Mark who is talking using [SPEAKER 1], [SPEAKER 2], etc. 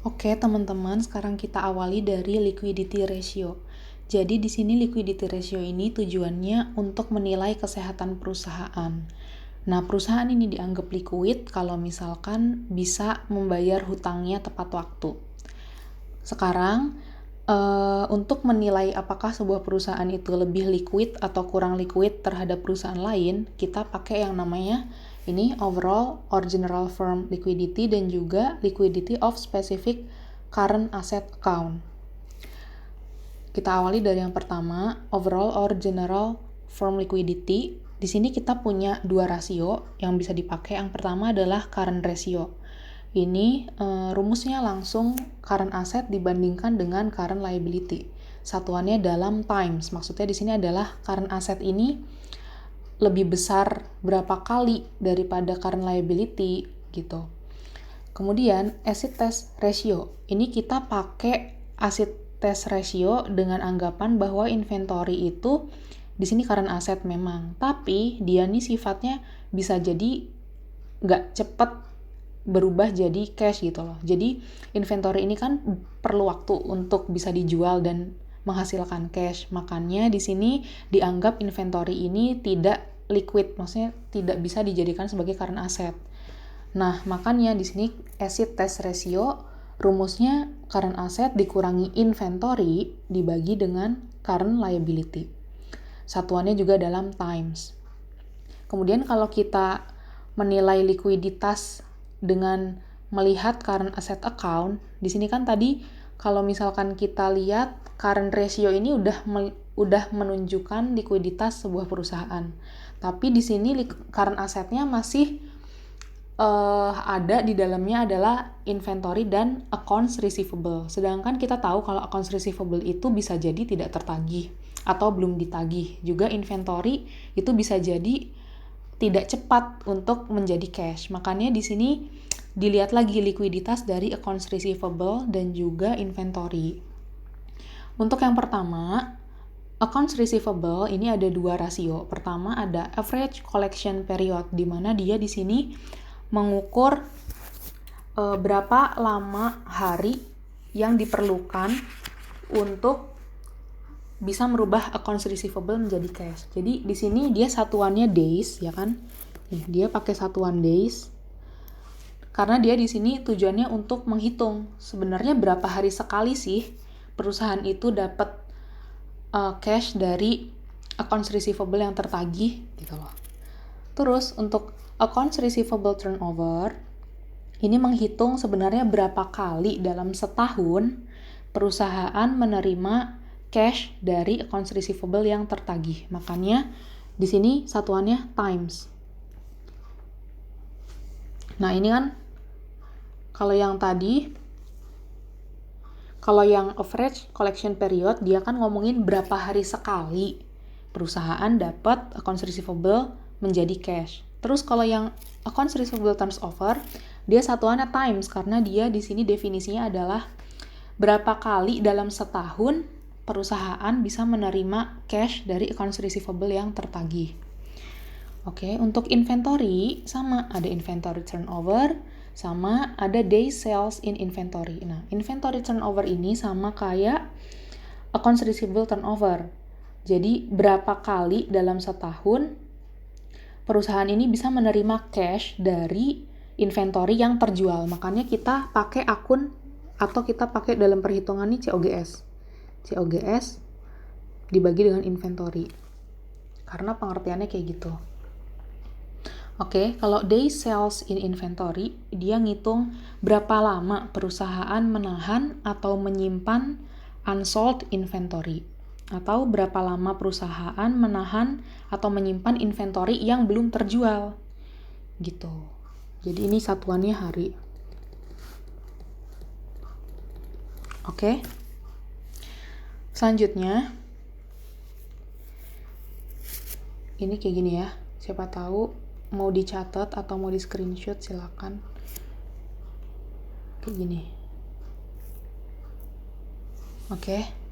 [SPEAKER 1] Oke, teman-teman, sekarang kita awali dari liquidity ratio. Jadi di sini liquidity ratio ini tujuannya untuk menilai kesehatan perusahaan. Nah, perusahaan ini dianggap liquid kalau misalkan bisa membayar hutangnya tepat waktu. Sekarang, untuk menilai apakah sebuah perusahaan itu lebih liquid atau kurang liquid terhadap perusahaan lain, kita pakai yang namanya ini overall or general firm liquidity dan juga liquidity of specific current asset account. Kita awali dari yang pertama, overall or general firm liquidity. Di sini kita punya dua rasio yang bisa dipakai. Yang pertama adalah current ratio. Ini rumusnya langsung current asset dibandingkan dengan current liability. Satuannya dalam times. Maksudnya di sini adalah current asset ini lebih besar berapa kali daripada current liability gitu. Kemudian acid test ratio. Ini kita pakai acid test ratio dengan anggapan bahwa inventory itu di sini current asset memang, tapi dia nih sifatnya bisa jadi nggak cepet berubah jadi cash gitu loh. Jadi inventory ini kan perlu waktu untuk bisa dijual dan menghasilkan cash. Makanya di sini dianggap inventory ini tidak liquid, maksudnya tidak bisa dijadikan sebagai current asset. Nah, makanya di sini acid test ratio rumusnya current asset dikurangi inventory dibagi dengan current liability. Satuannya juga dalam times. Kemudian kalau kita menilai likuiditas dengan melihat current asset account, di sini kan tadi kalau misalkan kita lihat current ratio ini udah menunjukkan likuiditas sebuah perusahaan. Tapi di sini current assetnya masih ada di dalamnya adalah inventory dan accounts receivable. Sedangkan kita tahu kalau accounts receivable itu bisa jadi tidak tertagih atau belum ditagih. Juga inventory itu bisa jadi tidak cepat untuk menjadi cash. Makanya di sini dilihat lagi likuiditas dari accounts receivable dan juga inventory. Untuk yang pertama, accounts receivable ini ada dua rasio. Pertama ada average collection period, di mana dia di sini mengukur berapa lama hari yang diperlukan untuk bisa merubah accounts receivable menjadi cash. Jadi di sini dia satuannya days, ya kan? Dia pakai satuan days. Karena dia di sini tujuannya untuk menghitung sebenarnya berapa hari sekali sih perusahaan itu dapat cash dari accounts receivable yang tertagih gitu loh. Terus untuk accounts receivable turnover ini menghitung sebenarnya berapa kali dalam setahun perusahaan menerima cash dari accounts receivable yang tertagih. Makanya di sini satuannya times. Nah, ini kan kalau yang average collection period dia kan ngomongin berapa hari sekali perusahaan dapat accounts receivable menjadi cash. Terus kalau yang accounts receivable turnover dia satuannya times karena dia di sini definisinya adalah berapa kali dalam setahun perusahaan bisa menerima cash dari accounts receivable yang tertagih. Oke, untuk inventory sama ada inventory turnover sama ada day sales in inventory. Nah, inventory turnover ini sama kayak accounts receivable turnover. Jadi, berapa kali dalam setahun perusahaan ini bisa menerima cash dari inventory yang terjual. Makanya kita pakai akun atau kita pakai dalam perhitungan ini COGS. COGS dibagi dengan inventory. Karena pengertiannya kayak gitu. Oke, kalau day sales in inventory, dia ngitung berapa lama perusahaan menahan atau menyimpan unsold inventory. Atau berapa lama perusahaan menahan atau menyimpan inventory yang belum terjual. Gitu. Jadi ini satuannya hari. Oke. Selanjutnya, ini kayak gini ya. Siapa tahu mau dicatat atau mau di screenshot silakan. Kayak gini. Oke.